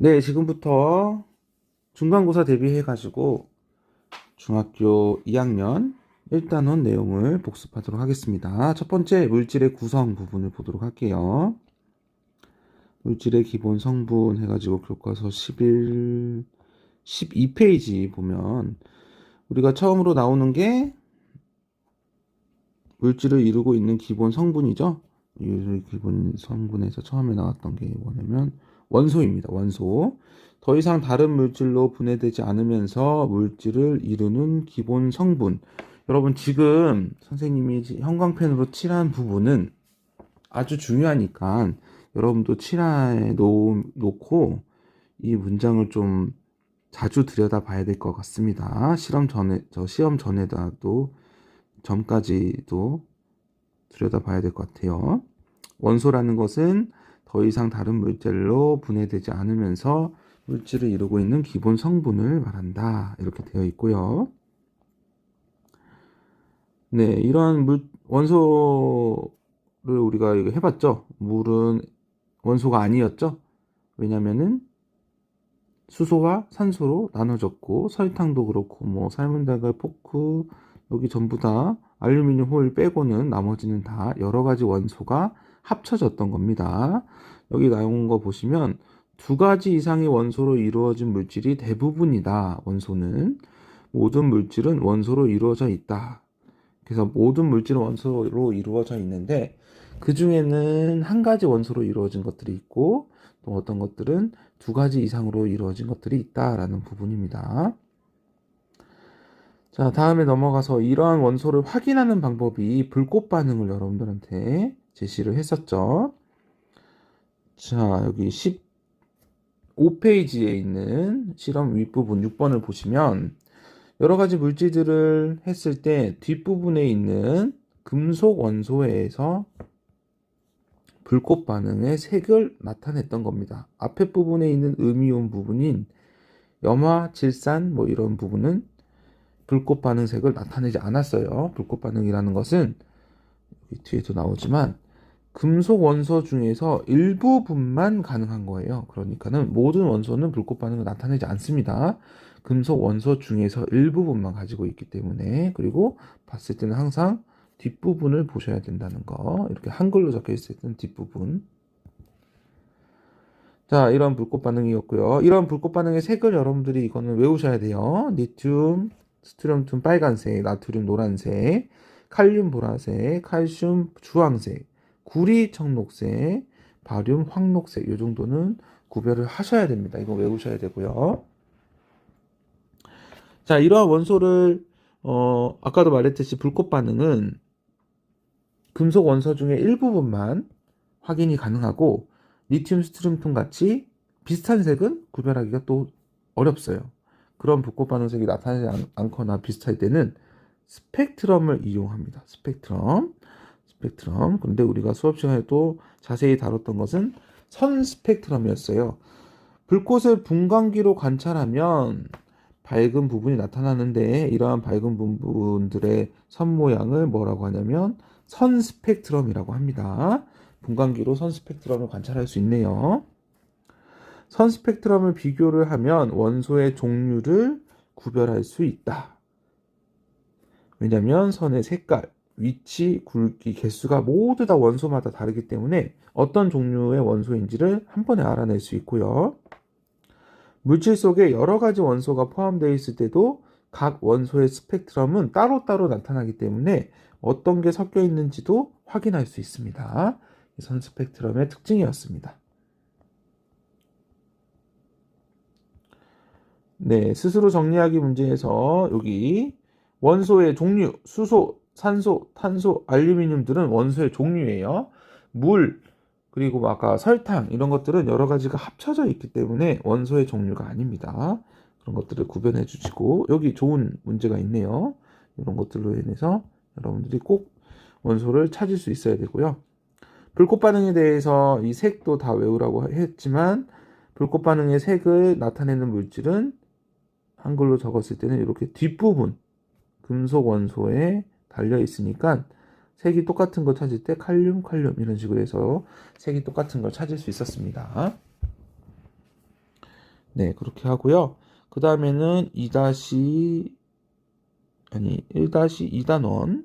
네, 지금부터 중간고사 대비해가지고 중학교 2학년 1단원 내용을 복습하도록 하겠습니다. 첫 번째, 물질의 구성 부분을 보도록 할게요. 물질의 기본 성분 해가지고 교과서 12페이지 보면 우리가 처음으로 나오는 게 물질을 이루고 있는 기본 성분이죠. 이 기본 성분에서 처음에 나왔던 게 뭐냐면 원소입니다. 원소. 더 이상 다른 물질로 분해되지 않으면서 물질을 이루는 기본 성분. 여러분 지금 선생님이 형광펜으로 칠한 부분은 아주 중요하니까 여러분도 칠하에 놓고 이 문장을 좀 자주 들여다 봐야 될 것 같습니다. 시험 전에도 전까지도 들여다 봐야 될 것 같아요. 원소라는 것은 더 이상 다른 물질로 분해되지 않으면서 물질을 이루고 있는 기본 성분을 말한다. 이렇게 되어 있고요. 네, 이러한 원소를 우리가 이거 해봤죠. 물은 원소가 아니었죠. 왜냐면은 수소와 산소로 나눠졌고 설탕도 그렇고 뭐 삶은 달걀, 포크 여기 전부 다 알루미늄 호일 빼고는 나머지는 다 여러 가지 원소가 합쳐졌던 겁니다. 여기 나온 거 보시면 두 가지 이상의 원소로 이루어진 물질이 대부분이다. 원소는 모든 물질은 원소로 이루어져 있다. 그래서 모든 물질은 원소로 이루어져 있는데 그 중에는 한 가지 원소로 이루어진 것들이 있고 또 어떤 것들은 두 가지 이상으로 이루어진 것들이 있다라는 부분입니다. 자, 다음에 넘어가서 이러한 원소를 확인하는 방법이 불꽃 반응을 여러분들한테 제시를 했었죠. 자, 여기 15페이지에 있는 실험 윗부분 6번을 보시면 여러 가지 물질들을 했을 때 뒷부분에 있는 금속 원소에서 불꽃 반응의 색을 나타냈던 겁니다. 앞에 부분에 있는 음이온 부분인 염화, 질산 뭐 이런 부분은 불꽃 반응 색을 나타내지 않았어요. 불꽃 반응이라는 것은 뒤에도 나오지만 금속 원소 중에서 일부분만 가능한 거예요. 그러니까는 모든 원소는 불꽃 반응을 나타내지 않습니다. 금속 원소 중에서 일부분만 가지고 있기 때문에 그리고 봤을 때는 항상 뒷부분을 보셔야 된다는 거. 이렇게 한글로 적혀 있을 때는 뒷부분. 자, 이런 불꽃 반응이었고요. 이런 불꽃 반응의 색을 여러분들이 이거는 외우셔야 돼요. 리튬, 스트론튬 빨간색, 나트륨 노란색, 칼륨 보라색, 칼슘 주황색, 구리 청록색, 바륨 황록색. 이 정도는 구별을 하셔야 됩니다. 이거 외우셔야 되고요. 자, 이러한 원소를 아까도 말했듯이 불꽃 반응은 금속 원소 중에 일부분만 확인이 가능하고 리튬, 스트론튬 같이 비슷한 색은 구별하기가 또 어렵어요. 그런 불꽃 반응색이 나타나지 않거나 비슷할 때는 스펙트럼을 이용합니다. 스펙트럼. 그런데 우리가 수업 시간에 또 자세히 다뤘던 것은 선 스펙트럼이었어요. 불꽃을 분광기로 관찰하면 밝은 부분이 나타나는데 이러한 밝은 부분들의 선 모양을 뭐라고 하냐면 선 스펙트럼이라고 합니다. 분광기로 선 스펙트럼을 관찰할 수 있네요. 선 스펙트럼을 비교를 하면 원소의 종류를 구별할 수 있다. 왜냐하면 선의 색깔, 위치, 굵기, 개수가 모두 다 원소마다 다르기 때문에 어떤 종류의 원소인지를 한 번에 알아낼 수 있고요. 물질 속에 여러 가지 원소가 포함되어 있을 때도 각 원소의 스펙트럼은 따로따로 나타나기 때문에 어떤 게 섞여 있는지도 확인할 수 있습니다. 선 스펙트럼의 특징이었습니다. 네, 스스로 정리하기 문제에서 여기 원소의 종류, 수소, 산소, 탄소, 알루미늄들은 원소의 종류예요. 물, 그리고 아까 설탕 이런 것들은 여러 가지가 합쳐져 있기 때문에 원소의 종류가 아닙니다. 그런 것들을 구별해 주시고 여기 좋은 문제가 있네요. 이런 것들로 인해서 여러분들이 꼭 원소를 찾을 수 있어야 되고요. 불꽃 반응에 대해서 이 색도 다 외우라고 했지만 불꽃 반응의 색을 나타내는 물질은 한글로 적었을 때는 이렇게 뒷부분 금속 원소에 달려 있으니까 색이 똑같은 거 찾을 때 칼륨 이런 식으로 해서 색이 똑같은 걸 찾을 수 있었습니다. 네, 그렇게 하고요. 그 다음에는 1-2단원.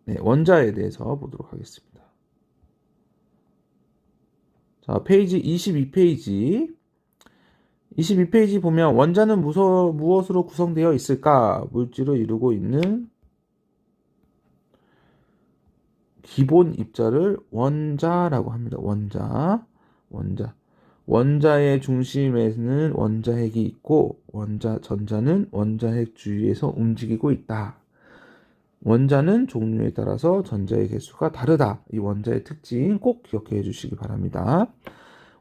네, 원자에 대해서 보도록 하겠습니다. 자, 페이지 22페이지. 22페이지 보면 원자는 무엇으로 구성되어 있을까? 물질을 이루고 있는 기본 입자를 원자라고 합니다. 원자. 원자의 중심에는 원자핵이 있고 전자는 원자핵 주위에서 움직이고 있다. 원자는 종류에 따라서 전자의 개수가 다르다. 이 원자의 특징 꼭 기억해 주시기 바랍니다.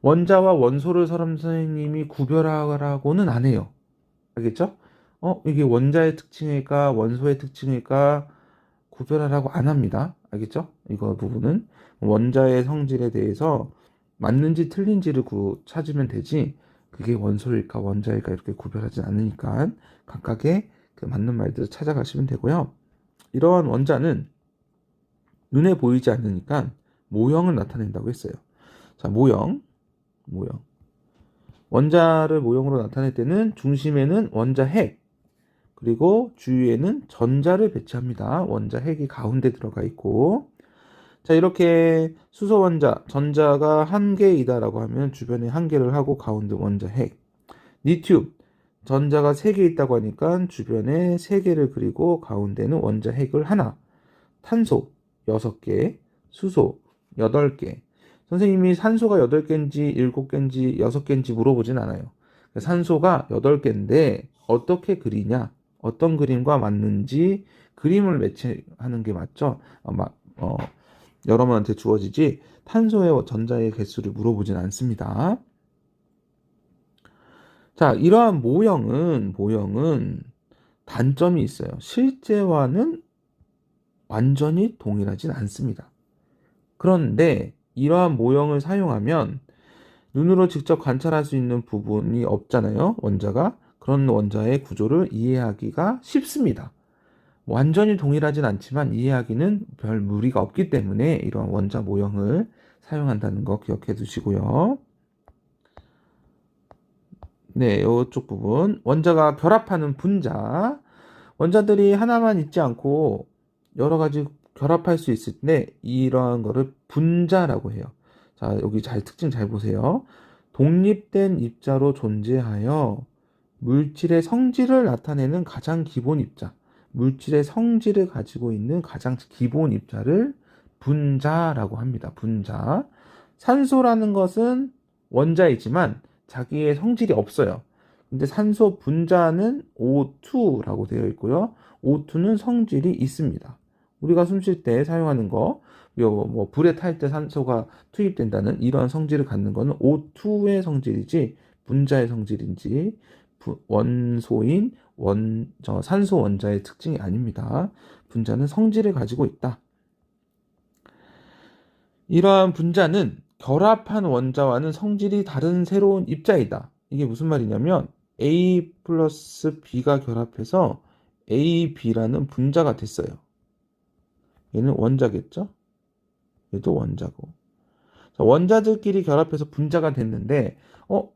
원자와 원소를 선생님이 구별하라고는 안 해요. 알겠죠? 이게 원자의 특징일까, 원소의 특징일까 구별하라고 안 합니다. 알겠죠? 이거 부분은 원자의 성질에 대해서 맞는지 틀린지를 찾으면 되지, 그게 원소일까 원자일까 이렇게 구별하지 않으니까 각각의 그 맞는 말들을 찾아가시면 되고요. 이러한 원자는 눈에 보이지 않으니까 모형을 나타낸다고 했어요. 자, 모형. 원자를 모형으로 나타낼 때는 중심에는 원자핵, 그리고 주위에는 전자를 배치합니다. 원자핵이 가운데 들어가 있고, 자, 이렇게 수소 원자, 전자가 한 개이다라고 하면 주변에 한 개를 하고 가운데 원자핵. 리튬, 전자가 3개 있다고 하니까 주변에 3개를 그리고 가운데는 원자핵을 하나. 탄소 6개, 수소 8개. 선생님이 산소가 8개인지 7개인지 6개인지 물어보진 않아요. 산소가 8개인데 어떻게 그리냐, 어떤 그림과 맞는지 그림을 매치하는 게 맞죠. 여러분한테 주어지지 탄소의 전자의 개수를 물어보진 않습니다. 자, 이러한 모형은 단점이 있어요. 실제와는 완전히 동일하진 않습니다. 그런데 이러한 모형을 사용하면 눈으로 직접 관찰할 수 있는 부분이 없잖아요. 원자가. 그런 원자의 구조를 이해하기가 쉽습니다. 완전히 동일하진 않지만 이해하기는 별 무리가 없기 때문에 이러한 원자 모형을 사용한다는 거 기억해 두시고요. 네, 이쪽 부분. 원자가 결합하는 분자. 원자들이 하나만 있지 않고 여러 가지 결합할 수 있을 때 이러한 거를 분자라고 해요. 자, 여기 특징 잘 보세요. 독립된 입자로 존재하여 물질의 성질을 나타내는 가장 기본 입자, 물질의 성질을 가지고 있는 가장 기본 입자를 분자라고 합니다. 분자. 산소라는 것은 원자이지만 자기의 성질이 없어요. 근데 산소 분자는 O2라고 되어 있고요. O2는 성질이 있습니다. 우리가 숨 쉴 때 사용하는 거, 불에 탈 때 산소가 투입된다는 이런 성질을 갖는 거는 O2의 성질이지 분자의 성질인지 원소인 산소 원자의 특징이 아닙니다. 분자는 성질을 가지고 있다. 이러한 분자는 결합한 원자와는 성질이 다른 새로운 입자이다. 이게 무슨 말이냐면 A 플러스 B가 결합해서 AB라는 분자가 됐어요. 얘는 원자겠죠? 얘도 원자고. 자, 원자들끼리 결합해서 분자가 됐는데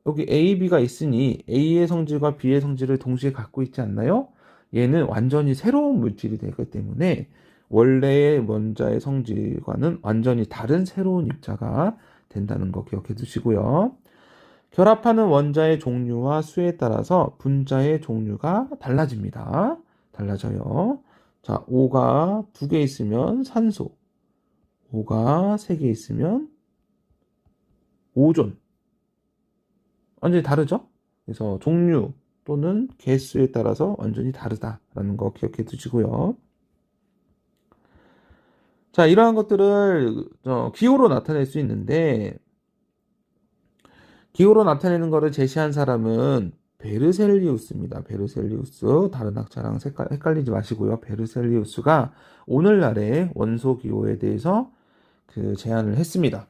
여기 A, B가 있으니 A의 성질과 B의 성질을 동시에 갖고 있지 않나요? 얘는 완전히 새로운 물질이 되기 때문에 원래의 원자의 성질과는 완전히 다른 새로운 입자가 된다는 거 기억해 두시고요. 결합하는 원자의 종류와 수에 따라서 분자의 종류가 달라집니다. 달라져요. 자, O가 2개 있으면 산소, O가 3개 있으면 오존. 완전히 다르죠? 그래서 종류 또는 개수에 따라서 완전히 다르다라는 거 기억해 두시고요. 자, 이러한 것들을 기호로 나타낼 수 있는데, 기호로 나타내는 것을 제시한 사람은 베르셀리우스입니다. 베르셀리우스. 다른 학자랑 헷갈리지 마시고요. 베르셀리우스가 오늘날의 원소 기호에 대해서 제안을 했습니다.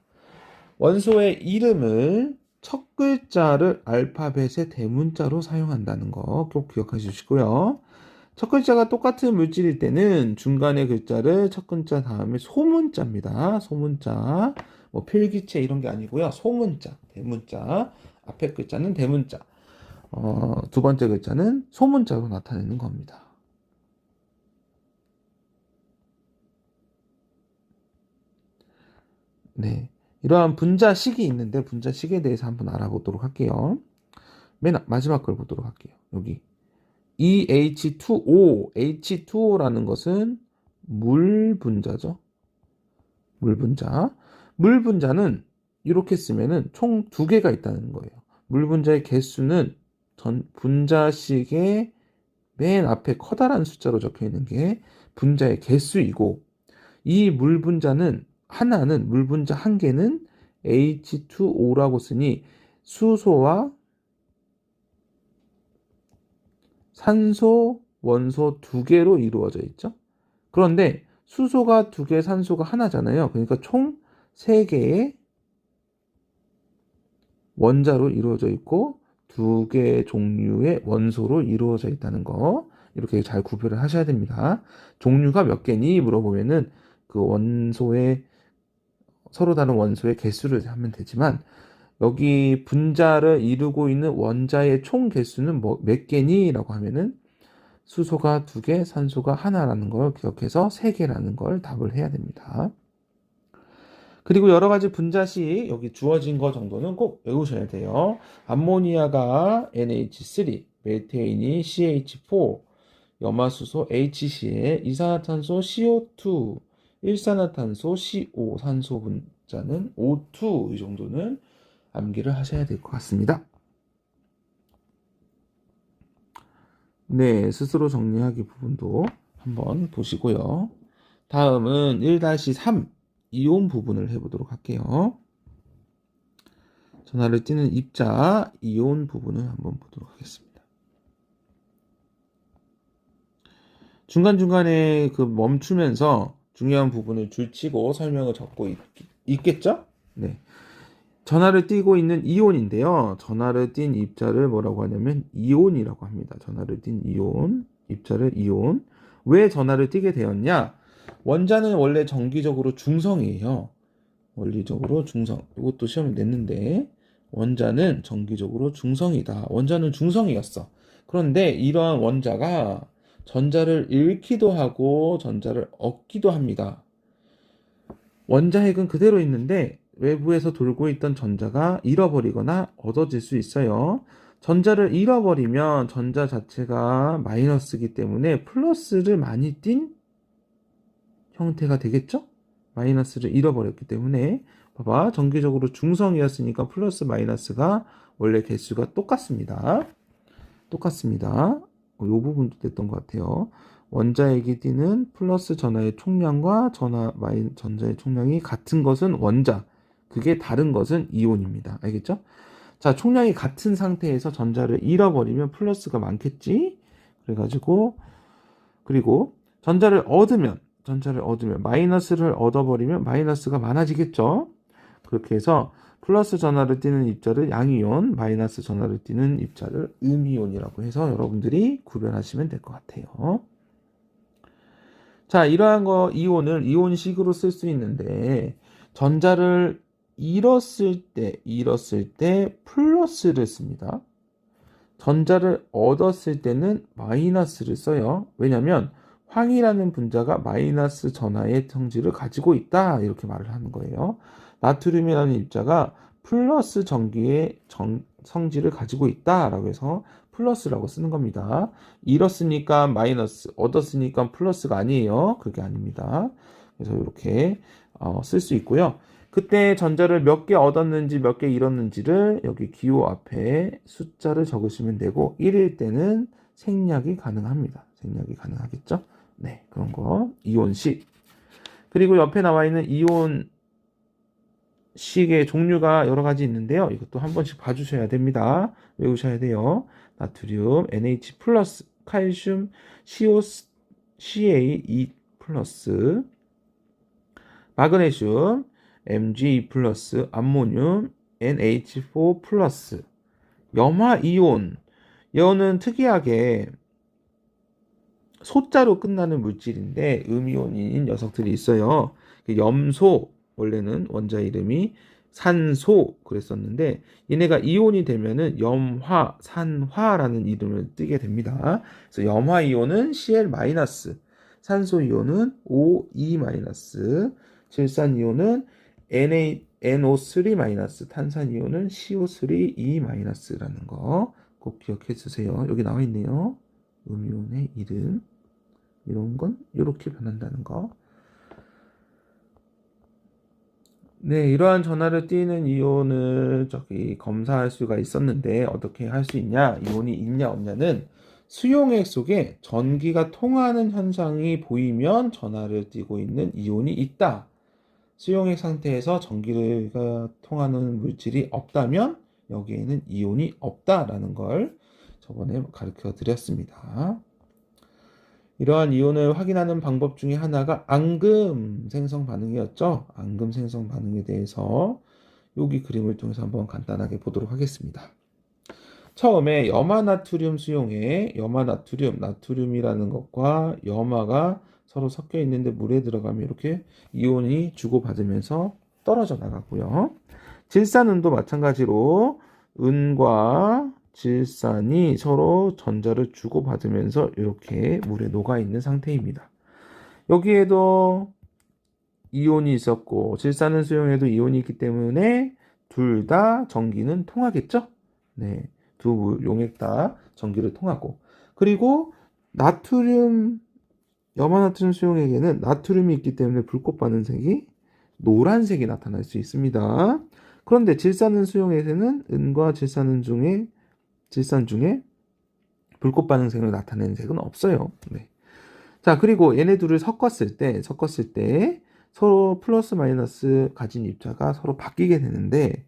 원소의 이름을 첫 글자를 알파벳의 대문자로 사용한다는 거 꼭 기억해 주시고요. 첫 글자가 똑같은 물질일 때는 중간의 글자를 첫 글자 다음에 소문자입니다. 소문자. 뭐 필기체 이런 게 아니고요. 소문자, 대문자. 앞에 글자는 대문자. 두 번째 글자는 소문자로 나타내는 겁니다. 네. 이러한 분자식이 있는데 분자식에 대해서 한번 알아보도록 할게요. 맨 마지막 걸 보도록 할게요. 여기 EH2O, H2O라는 것은 물 분자죠. 물 분자. 물 분자는 이렇게 쓰면은 총 두 개가 있다는 거예요. 물 분자의 개수는 전 분자식의 맨 앞에 커다란 숫자로 적혀 있는 게 분자의 개수이고, 이 물 분자는 하나는 물 분자 한 개는 H2O라고 쓰니 수소와 산소, 원소 두 개로 이루어져 있죠. 그런데 수소가 두 개, 산소가 하나잖아요. 그러니까 총 세 개의 원자로 이루어져 있고 두 개의 종류의 원소로 이루어져 있다는 거, 이렇게 잘 구별을 하셔야 됩니다. 종류가 몇 개니 물어보면은 그 원소의 서로 다른 원소의 개수를 하면 되지만, 여기 분자를 이루고 있는 원자의 총 개수는 몇 개니? 라고 하면은 수소가 두 개, 산소가 하나라는 걸 기억해서 세 개라는 걸 답을 해야 됩니다. 그리고 여러 가지 분자식 여기 주어진 거 정도는 꼭 외우셔야 돼요. 암모니아가 NH3, 메테인이 CH4, 염화수소 HCl, 이산화탄소 CO2, 일산화탄소 CO, 산소 분자는 O2, 이 정도는 암기를 하셔야 될 것 같습니다. 네, 스스로 정리하기 부분도 한번 보시고요. 다음은 1-3 이온 부분을 해보도록 할게요. 전하를 띠는 입자 이온 부분을 한번 보도록 하겠습니다. 중간중간에 그 멈추면서 중요한 부분을 줄치고 설명을 적고 있겠죠? 네. 전하를 띠고 있는 이온인데요. 전하를 띤 입자를 뭐라고 하냐면 이온이라고 합니다. 전하를 띤 이온, 입자를 이온. 왜 전하를 띠게 되었냐? 원자는 원래 정기적으로 중성이에요. 원리적으로 중성. 이것도 시험에 냈는데 원자는 정기적으로 중성이다. 원자는 중성이었어. 그런데 이러한 원자가 전자를 잃기도 하고 전자를 얻기도 합니다. 원자핵은 그대로 있는데 외부에서 돌고 있던 전자가 잃어버리거나 얻어질 수 있어요. 전자를 잃어버리면 전자 자체가 마이너스이기 때문에 플러스를 많이 띤 형태가 되겠죠? 마이너스를 잃어버렸기 때문에 봐봐, 정기적으로 중성이었으니까 플러스 마이너스가 원래 개수가 똑같습니다. 똑같습니다. 이 부분도 됐던 것 같아요. 원자핵이 띠는 플러스 전하의 총량과 전자의 총량이 같은 것은 원자, 그게 다른 것은 이온입니다. 알겠죠? 자, 총량이 같은 상태에서 전자를 잃어버리면 플러스가 많겠지? 그래가지고, 그리고 전자를 얻으면 마이너스를 얻어버리면 마이너스가 많아지겠죠? 그렇게 해서 플러스 전하를 띠는 입자를 양이온, 마이너스 전하를 띠는 입자를 음이온이라고 해서 여러분들이 구별하시면 될 것 같아요. 자, 이러한 거 이온을 이온식으로 쓸 수 있는데 전자를 잃었을 때 플러스를 씁니다. 전자를 얻었을 때는 마이너스를 써요. 왜냐하면 황이라는 분자가 마이너스 전하의 성질을 가지고 있다, 이렇게 말을 하는 거예요. 나트륨이라는 입자가 플러스 전기의 성질을 가지고 있다라고 해서 플러스라고 쓰는 겁니다. 잃었으니까 마이너스, 얻었으니까 플러스가 아니에요. 그게 아닙니다. 그래서 이렇게 쓸 수 있고요. 그때 전자를 몇 개 얻었는지 몇 개 잃었는지를 여기 기호 앞에 숫자를 적으시면 되고, 1일 때는 생략이 가능합니다. 생략이 가능하겠죠? 네, 그런 거 이온식. 그리고 옆에 나와 있는 이온식의 종류가 여러 가지 있는데요. 이것도 한 번씩 봐주셔야 됩니다. 외우셔야 돼요. 나트륨 NH+, 칼슘 CO, CA2+, 마그네슘 Mg+, 암모늄 NH4+, 염화이온. 이온은 특이하게 소자로 끝나는 물질인데 음이온인 녀석들이 있어요. 염소, 원래는 원자 이름이 산소 그랬었는데 얘네가 이온이 되면은 염화, 산화라는 이름을 띠게 됩니다. 그래서 염화 이온은 Cl-, 산소 이온은 O2-, 질산 이온은 NO3-, 탄산 이온은 CO3e-라는 거 꼭 기억해 주세요. 여기 나와 있네요. 음이온의 이름. 이런 건 이렇게 변한다는 거. 네, 이러한 전하를 띠는 이온을 검사할 수가 있었는데 어떻게 할 수 있냐? 이온이 있냐 없냐는 수용액 속에 전기가 통하는 현상이 보이면 전하를 띠고 있는 이온이 있다. 수용액 상태에서 전기가 통하는 물질이 없다면 여기에는 이온이 없다라는 걸 저번에 가르쳐 드렸습니다. 이러한 이온을 확인하는 방법 중에 하나가 앙금 생성 반응이었죠. 앙금 생성 반응에 대해서 여기 그림을 통해서 한번 간단하게 보도록 하겠습니다. 처음에 염화나트륨 수용에 나트륨이라는 것과 염화가 서로 섞여 있는데 물에 들어가면 이렇게 이온이 주고받으면서 떨어져 나가고요. 질산은도 마찬가지로 은과 질산이 서로 전자를 주고받으면서 이렇게 물에 녹아 있는 상태입니다. 여기에도 이온이 있었고 질산은 수용에도 이온이 있기 때문에 둘 다 전기는 통하겠죠? 네, 두 용액 다 전기를 통하고 그리고 염화나트륨 수용액에는 나트륨이 있기 때문에 불꽃 반응색이 노란색이 나타날 수 있습니다. 그런데 질산은 수용액에는 은과 질산 중에 불꽃 반응색을 나타내는 색은 없어요. 네. 자, 그리고 얘네 둘을 섞었을 때 서로 플러스 마이너스 가진 입자가 서로 바뀌게 되는데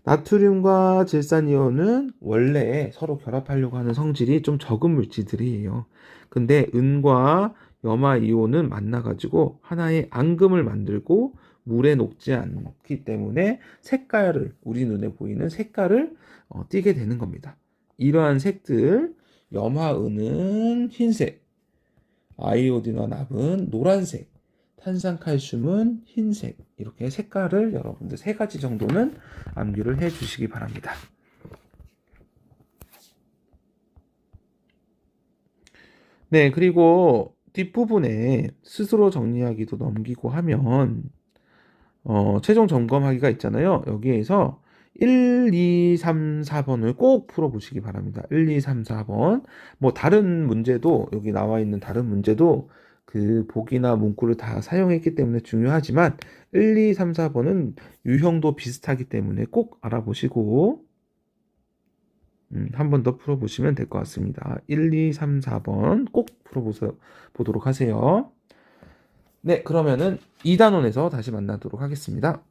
나트륨과 질산이온은 원래 서로 결합하려고 하는 성질이 좀 적은 물질들이에요. 근데 은과 염화이온은 만나가지고 하나의 앙금을 만들고 물에 녹지 않기 때문에 우리 눈에 보이는 색깔을 띠게 되는 겁니다. 이러한 색들, 염화은은 흰색, 아이오딘과 납은 노란색, 탄산칼슘은 흰색, 이렇게 색깔을 여러분들 3가지 정도는 암기를 해 주시기 바랍니다. 네, 그리고 뒷부분에 스스로 정리하기도 넘기고 하면 최종 점검하기가 있잖아요. 여기에서 1, 2, 3, 4번을 꼭 풀어보시기 바랍니다. 1, 2, 3, 4번. 다른 문제도, 여기 나와 있는 다른 문제도 그 보기나 문구를 다 사용했기 때문에 중요하지만 1, 2, 3, 4번은 유형도 비슷하기 때문에 꼭 알아보시고 한 번 더 풀어보시면 될 것 같습니다. 1, 2, 3, 4번 꼭 풀어보도록 하세요. 네, 그러면은 2단원에서 다시 만나도록 하겠습니다.